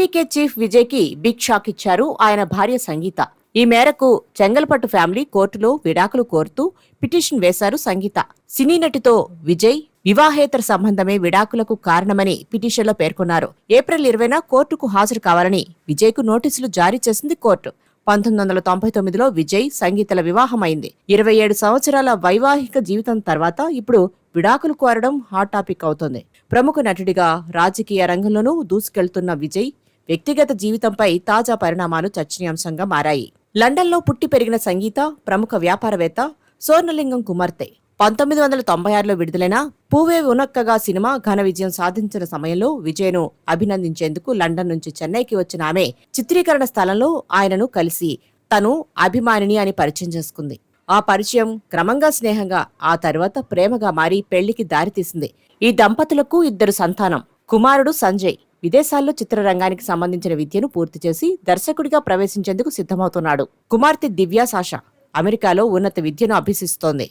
TVK chief Vijay కి big shock ఇచ్చారు ఆయన భార్య సంగీత. ఈ మేరకు చెంగల్పట్టు ఫ్యామిలీ కోర్టులో విడాకులు కోరుతూ పిటిషన్ వేశారు సంగీత. సినీ నటితో విజయ్ వివాహేతర సంబంధమే విడాకులకు కారణమని పిటిషన్లో పేర్కొన్నారు. ఏప్రిల్ 20న కోర్టుకు హాజరు కావాలని విజయ్ కు నోటీసులు జారీ చేసింది కోర్టు. 1999లో విజయ్ సంగీతల వివాహమైంది. 27 సంవత్సరాల వైవాహిక జీవితం తర్వాత ఇప్పుడు విడాకులు కోరడం హాట్ టాపిక్ అవుతోంది. ప్రముఖ నటుడిగా రాజకీయ రంగంలోనూ దూసుకెళ్తున్న విజయ్ వ్యక్తిగత జీవితంపై తాజా పరిణామాలు చర్చనీయాంశంగా మారాయి. లండన్లో పుట్టి పెరిగిన సంగీత ప్రముఖ వ్యాపారవేత్త సోర్ణలింగం కుమార్తె. 1996లో విడుదలైన పూవే ఉనక్కగా సినిమా ఘన విజయం సాధించిన సమయంలో విజయ్ను అభినందించేందుకు లండన్ నుంచి చెన్నైకి వచ్చిన ఆమె చిత్రీకరణ స్థలంలో ఆయనను కలిసి తను అభిమానిని అని పరిచయం చేసుకుంది. ఆ పరిచయం క్రమంగా స్నేహంగా, ఆ తర్వాత ప్రేమగా మారి పెళ్లికి దారితీసింది. ఈ దంపతులకు 2 సంతానం. కుమారుడు సంజయ్ విదేశాల్లో చిత్రరంగానికి సంబంధించిన విద్యను పూర్తి చేసి దర్శకుడిగా ప్రవేశించేందుకు సిద్ధమవుతున్నాడు. కుమార్తె దివ్యా సాషా అమెరికాలో ఉన్నత విద్యను అభ్యసిస్తోంది.